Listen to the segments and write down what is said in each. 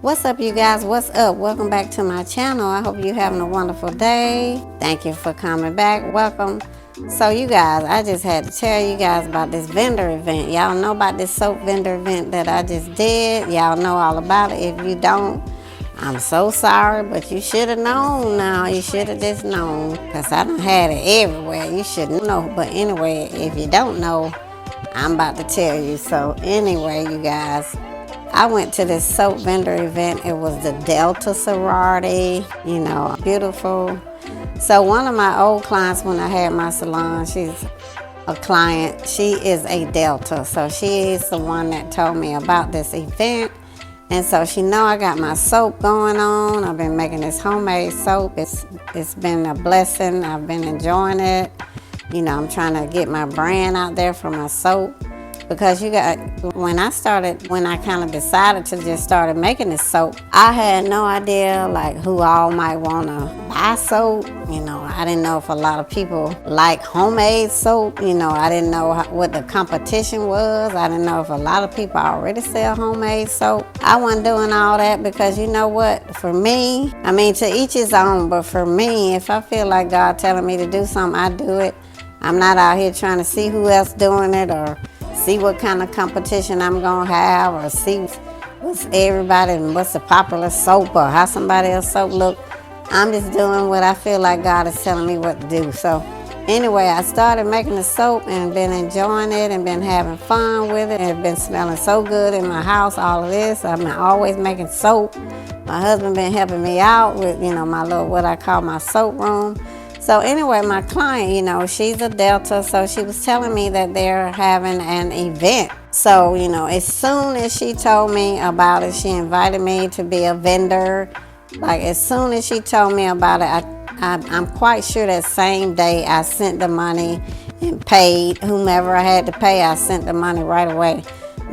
What's up, you guys? What's up? Welcome back to my channel. I hope you're having a wonderful day. Thank you for coming back. Welcome. So you guys, I just had to tell you guys about this vendor event. Y'all know about this soap vendor event that I just did. Y'all know all about it. If you don't, I'm so sorry, but you should have known now. You should have just known, because I done had it everywhere. You should know. But anyway, if you don't know, I'm about to tell you. So anyway, you guys, I went to this soap vendor event. It was the Delta Sorority, you know, beautiful. So one of my old clients, when I had my salon, she's a client. She is a Delta. So she is the one that told me about this event. And so she know I got my soap going on. I've been making this homemade soap. It's been a blessing. I've been enjoying it. You know, I'm trying to get my brand out there for my soap. Because when I kind of decided to just start making this soap, I had no idea like who all might want to buy soap. You know, I didn't know if a lot of people like homemade soap. You know, I didn't know what the competition was. I didn't know if a lot of people already sell homemade soap. I wasn't doing all that because you know what? For me, I mean, to each his own, but for me, if I feel like God telling me to do something, I do it. I'm not out here trying to see who else doing it or see what kind of competition I'm gonna have, or see what's everybody and what's the popular soap or how somebody else's soap look. I'm just doing what I feel like God is telling me what to do. So anyway, I started making the soap and been enjoying it and been having fun with it. And it's been smelling so good in my house, all of this. I've been always making soap. My husband been helping me out with, you know, my little, what I call my soap room. So anyway, my client, you know, she's a Delta, so she was telling me that they're having an event. So, you know, as soon as she told me about it, she invited me to be a vendor. Like, as soon as she told me about it, I'm quite sure that same day I sent the money and paid whomever I had to pay. I sent the money right away.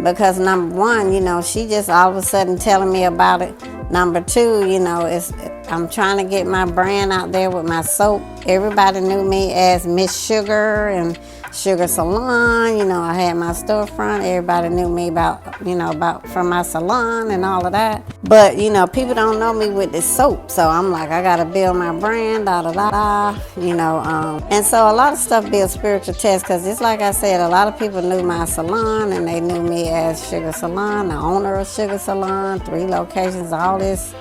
Because number one, you know, she just all of a sudden telling me about it. Number two, you know, I'm trying to get my brand out there with my soap. Everybody knew me as Miss Sugar and Sugar Salon. You know, I had my storefront. Everybody knew me from my salon and all of that. But, you know, people don't know me with this soap. So I'm like, I got to build my brand, you know. And so a lot of stuff be a spiritual test, because it's like I said, a lot of people knew my salon and they knew me as Sugar Salon, the owner of Sugar Salon, 3 locations, all this,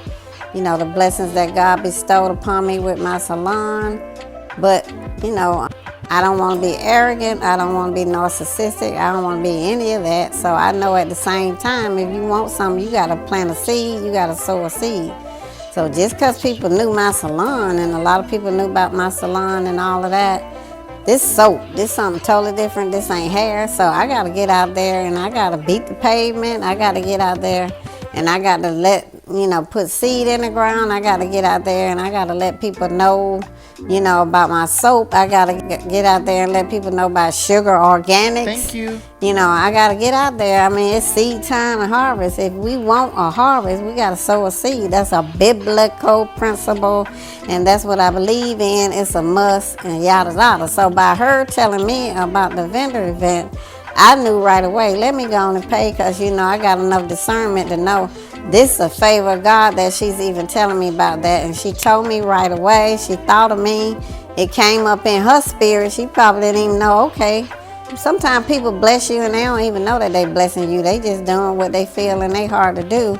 you know, the blessings that God bestowed upon me with my salon. But, you know, I don't want to be arrogant. I don't want to be narcissistic. I don't want to be any of that. So I know at the same time, if you want something, you got to plant a seed. You got to sow a seed. So just because people knew my salon, and a lot of people knew about my salon and all of that, this soap, this something totally different. This ain't hair. So I got to get out there and I got to beat the pavement. I got to get out there and I got to put seed in the ground. I got to get out there and I got to let people know, you know, about my soap. I got to get out there and let people know about Sugar Organics. Thank you. You know, I got to get out there. I mean, it's seed time and harvest. If we want a harvest, we got to sow a seed. That's a biblical principle, and that's what I believe in. It's a must, and yada yada. So by her telling me about the vendor event, I knew right away, let me go on and pay, because, you know, I got enough discernment to know this is a favor of God that she's even telling me about that. And she told me right away. She thought of me. It came up in her spirit. She probably didn't even know, okay. Sometimes people bless you and they don't even know that they blessing you. They just doing what they feel in their heart to do.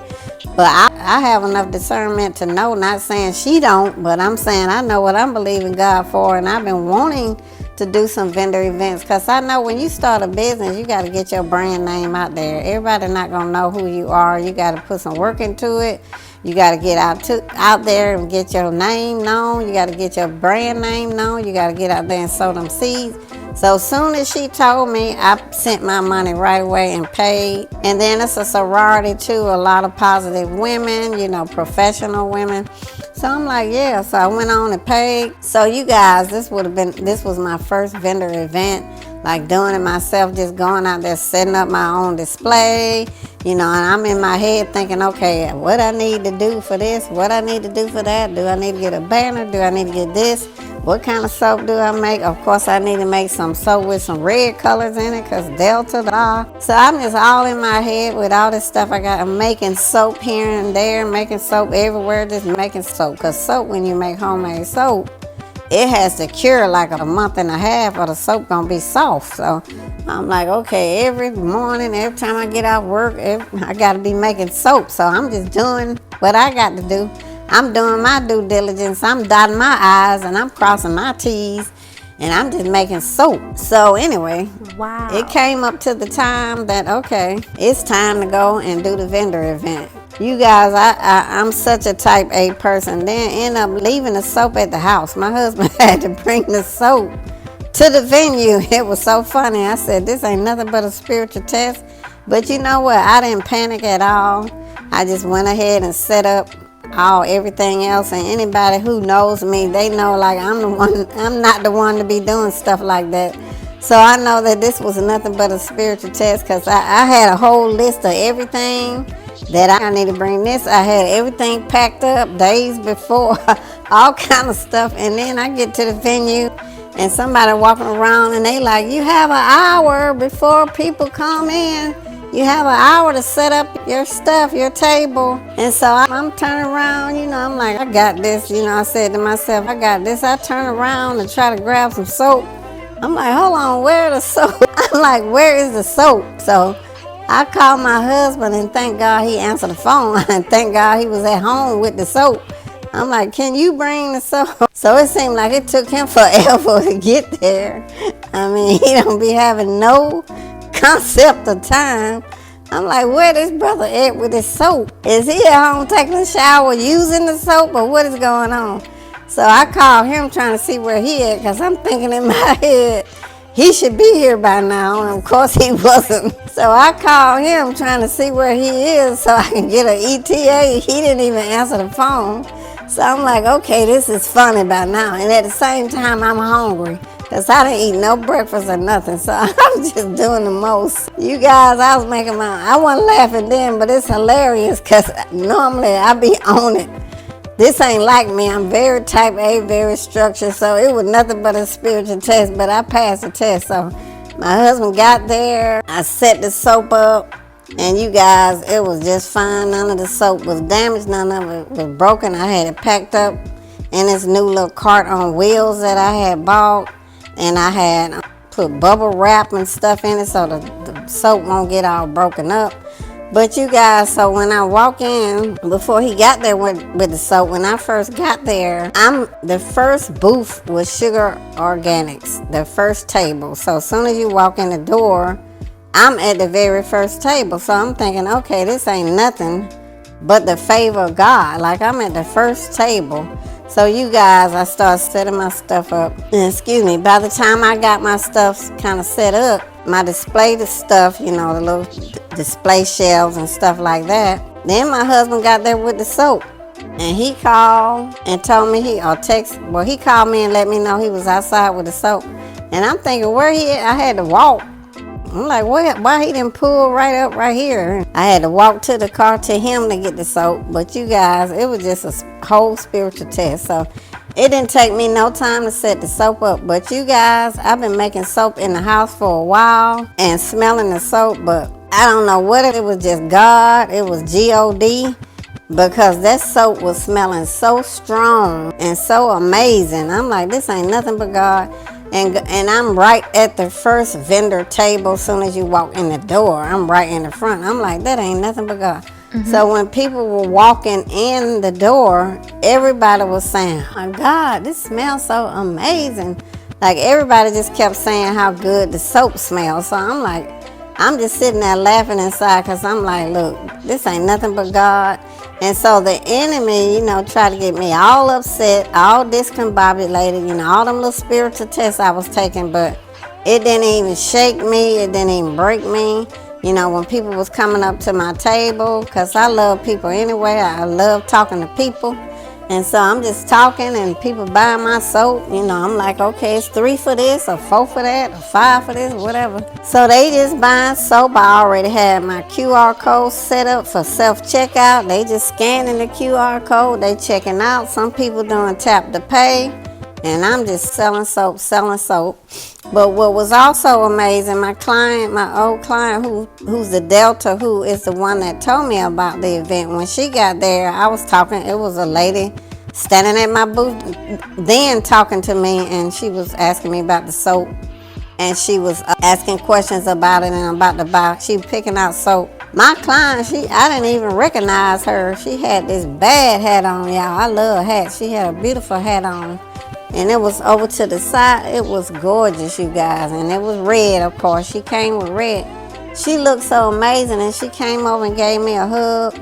But I have enough discernment to know, not saying she don't, but I'm saying I know what I'm believing God for. And I've been wanting to do some vendor events, because I know when you start a business, you got to get your brand name out there. Everybody not going to know who you are. You got to put some work into it. You got to get out there and get your name known. You got to get your brand name known. You got to get out there and sow them seeds. So as soon as she told me, I sent my money right away and paid. And then it's a sorority too, a lot of positive women, you know, professional women. So I'm like, yeah. So I went on and paid. So you guys, this was my first vendor event. like doing it myself, just going out there, setting up my own display, you know, and I'm in my head thinking, okay, what I need to do for this, what I need to do for that, do I need to get a banner, do I need to get this, what kind of soap do I make? Of course, I need to make some soap with some red colors in it, because Delta, so I'm just all in my head with all this stuff I got. I'm making soap here and there, making soap everywhere, just making soap, because soap, when you make homemade soap, it has to cure like a month and a half or the soap gonna be soft. So I'm like, okay, every morning, every time I get out of work, I gotta be making soap. So I'm just doing what I got to do. I'm doing my due diligence. I'm dotting my I's and I'm crossing my T's, and I'm just making soap. So anyway, wow, it came up to the time that, okay, it's time to go and do the vendor event. You guys, I'm such a type A person. Then end up leaving the soap at the house. My husband had to bring the soap to the venue. It was so funny. I said, this ain't nothing but a spiritual test. But you know what? I didn't panic at all. I just went ahead and set up everything else. And anybody who knows me, they know like I'm not the one to be doing stuff like that. So I know that this was nothing but a spiritual test, because I had a whole list of everything that I need to bring this. I had everything packed up days before, all kind of stuff. And then I get to the venue and somebody walking around and they like, you have an hour before people come in. You have an hour to set up your stuff, your table. And so I'm turning around, you know, I'm like, I got this. You know, I said to myself, I got this. I turn around and try to grab some soap. I'm like, hold on, where the soap? I'm like, where is the soap? So I called my husband, and thank God he answered the phone. And thank God he was at home with the soap. I'm like, can you bring the soap? So it seemed like it took him forever to get there. I mean, he don't be having no concept of time. I'm like, where this brother at with his soap? Is he at home taking a shower using the soap, or what is going on? So I called him trying to see where he at, because I'm thinking in my head, he should be here by now, and of course he wasn't. So I called him trying to see where he is so I can get an ETA. He didn't even answer the phone. So I'm like, okay, this is funny by now. And at the same time, I'm hungry, because I didn't eat no breakfast or nothing. So I'm just doing the most. You guys, I wasn't laughing then, but it's hilarious, because normally I be on it. This ain't like me. I'm very type A, very structured, so it was nothing but a spiritual test, but I passed the test. So my husband got there, I set the soap up, and you guys, it was just fine. None of the soap was damaged, none of it was broken. I had it packed up in this new little cart on wheels that I had bought, and I had put bubble wrap and stuff in it so the soap won't get all broken up. But you guys, so when I walk in, before he got there with the soap, when I first got there, the first booth was Sugar Organics, the first table. So as soon as you walk in the door, I'm at the very first table. So I'm thinking, okay, this ain't nothing but the favor of God. Like, I'm at the first table. So you guys, I started setting my stuff up. And excuse me, by the time I got my stuff kind of set up, my display the stuff, you know, the little display shelves and stuff like that. Then my husband got there with the soap. And he called and told me he called me and let me know he was outside with the soap. And I'm thinking, where he at? I had to walk. I'm like, why he didn't pull right up right here? I had to walk to the car to him to get the soap. But you guys, it was just a whole spiritual test. So it didn't take me no time to set the soap up. But you guys, I've been making soap in the house for a while and smelling the soap. But I don't know what it was, just God. It was God. Because that soap was smelling so strong and so amazing. I'm like, this ain't nothing but God. And I'm right at the first vendor table. As soon as you walk in the door, I'm right in the front. I'm like, that ain't nothing but God. Mm-hmm. So when people were walking in the door, everybody was saying, oh my God, this smells so amazing. Like, everybody just kept saying how good the soap smells. So I'm like, I'm just sitting there laughing inside, because I'm like, look, this ain't nothing but God. And so the enemy, you know, tried to get me all upset, all discombobulated, you know, all them little spiritual tests I was taking, but it didn't even shake me. It didn't even break me. You know, when people was coming up to my table, because I love people anyway. I love talking to people. And so I'm just talking and people buying my soap. You know, I'm like, okay, it's 3 for this or 4 for that or 5 for this, whatever. So they just buying soap. I already had my QR code set up for self-checkout. They just scanning the QR code. They checking out. Some people doing tap to pay. And I'm just selling soap. But what was also amazing, my old client who's the Delta, who is the one that told me about the event, when she got there, I was talking, it was a lady standing at my booth then talking to me, and she was asking me about the soap, and she was asking questions about it, and I'm about to buy, she picking out soap. My client, I didn't even recognize her. She had this bad hat on, y'all. I love hats. She had a beautiful hat on. And it was over to the side. It was gorgeous, you guys. And it was red, of course. She came with red. She looked so amazing, and she came over and gave me a hug.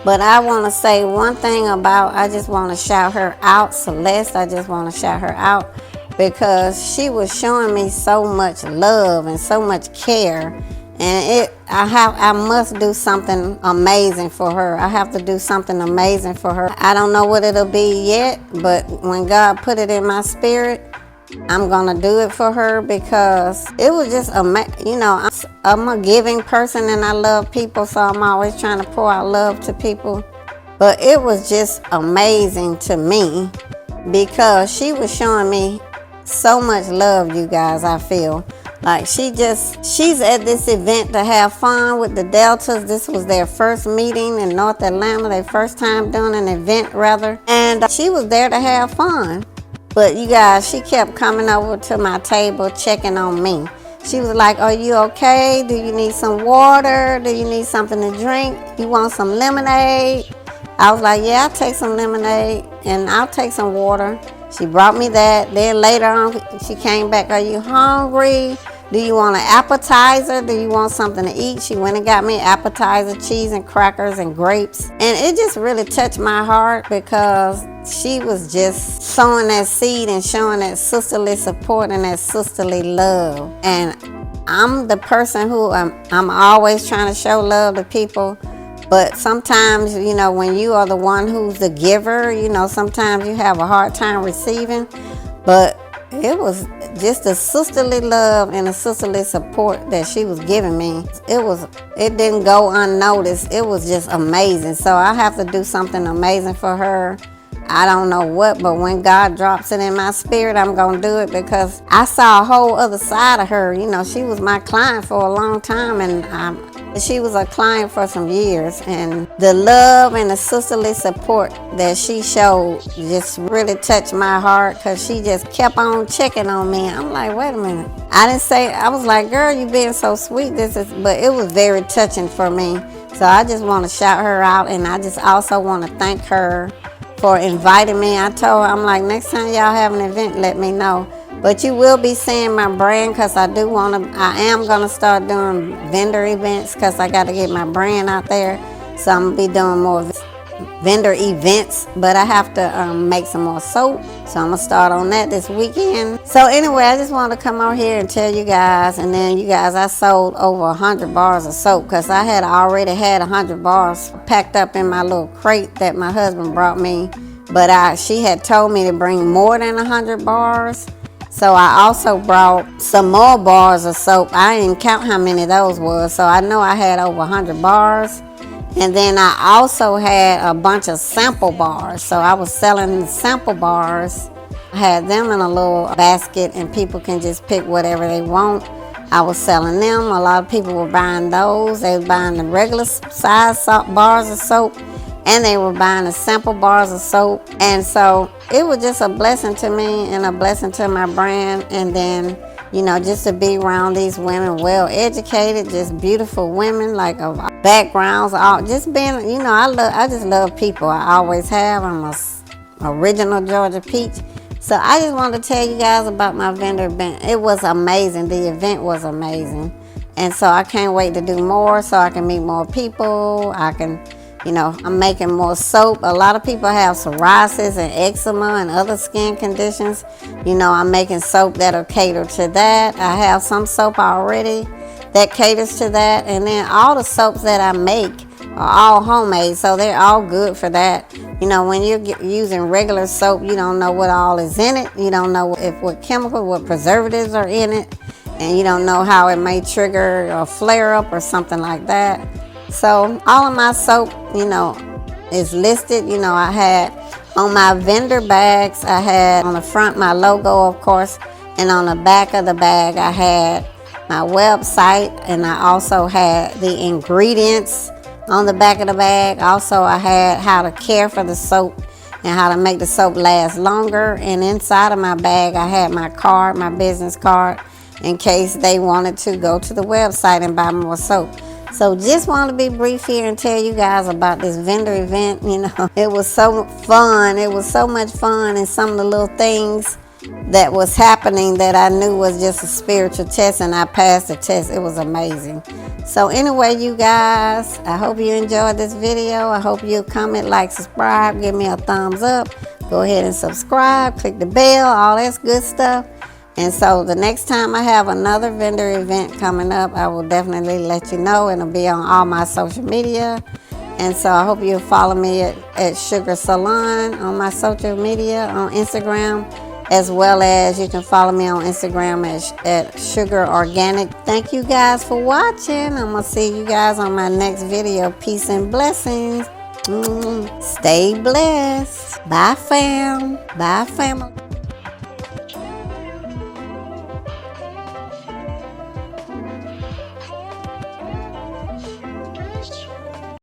But I want to say one thing I just want to shout her out, Celeste. I just want to shout her out because she was showing me so much love and so much care. And I must do something amazing for her. I have to do something amazing for her. I don't know what it'll be yet, but when God put it in my spirit, I'm gonna do it for her because it was just you know, I'm a giving person and I love people, so I'm always trying to pour out love to people. But it was just amazing to me because she was showing me so much love, you guys. I feel like she's at this event to have fun with the Deltas. This was their first meeting in North Atlanta, their first time doing an event rather. And she was there to have fun. But you guys, she kept coming over to my table checking on me. She was like, are you okay? Do you need some water? Do you need something to drink? You want some lemonade? I was like, yeah, I'll take some lemonade and I'll take some water. She brought me that. Then later on, she came back, are you hungry? Do you want an appetizer? Do you want something to eat? She went and got me an appetizer, cheese and crackers and grapes. And it just really touched my heart because she was just sowing that seed and showing that sisterly support and that sisterly love. And I'm the person who I'm always trying to show love to people. But sometimes, you know, when you are the one who's the giver, you know, sometimes you have a hard time receiving. But it was just a sisterly love and a sisterly support that she was giving me. It didn't go unnoticed. It was just amazing. So I have to do something amazing for her. I don't know what, but when God drops it in my spirit, I'm going to do it because I saw a whole other side of her. You know, she was my client for a long time, and she was a client for some years. And the love and the sisterly support that she showed just really touched my heart because she just kept on checking on me. I'm like, wait a minute. I was like, girl, you being so sweet. But it was very touching for me. So I just want to shout her out, and I just also want to thank her for inviting me. I told her, I'm like, next time y'all have an event, let me know. But you will be seeing my brand because I am going to start doing vendor events because I got to get my brand out there. So I'm going to be doing more vendor events, but I have to make some more soap. So I'm going to start on that this weekend. So anyway, I just want to come out here and tell you guys, and then you guys, I sold over 100 bars of soap because I had already had 100 bars packed up in my little crate that my husband brought me. But she had told me to bring more than 100 bars. So I also brought some more bars of soap. I didn't even count how many those was. So I know I had over 100 bars. And then I also had a bunch of sample bars. So I was selling sample bars. I had them in a little basket and people can just pick whatever they want. I was selling them. A lot of people were buying those. They were buying the regular size bars of soap and they were buying the sample bars of soap. And so it was just a blessing to me and a blessing to my brand. And then, you know, just to be around these women, well educated, just beautiful women, like of backgrounds, just being, you know, I just love people. I always have. I'm a original Georgia peach. So I just wanted to tell you guys about my vendor event. It was amazing. The event was amazing. And so I can't wait to do more so I can meet more people. You know, I'm making more soap. A lot of people have psoriasis and eczema and other skin conditions. You know, I'm making soap that'll cater to that. I have some soap already that caters to that. And then all the soaps that I make, are all homemade, so they're all good for that. You know, when you're using regular soap, you don't know what all is in it. You don't know what chemical, what preservatives are in it, and you don't know how it may trigger a flare up or something like that. So all of my soap, you know, is listed. You know, I had on my vendor bags, I had on the front my logo, of course, and on the back of the bag I had my website, and I also had the ingredients on the back of the bag. Also, I had how to care for the soap and how to make the soap last longer. And inside of my bag, I had my card, my business card, in case they wanted to go to the website and buy more soap. So just want to be brief here and tell you guys about this vendor event. You know, it was so fun. It was so much fun, and some of the little things that was happening that I knew was just a spiritual test, and I passed the test. It was amazing. So anyway, you guys, I hope you enjoyed this video. I hope you'll comment, like, subscribe, give me a thumbs up. Go ahead and subscribe, click the bell, all that good stuff. And so the next time I have another vendor event coming up, I will definitely let you know. It'll be on all my social media. And so I hope you'll follow me at Sugar Salon on my social media, on Instagram, as well as you can follow me on Instagram at Sugar Organic. Thank you guys for watching. I'm going to see you guys on my next video. Peace and blessings. Stay blessed. Bye, fam. Bye, family.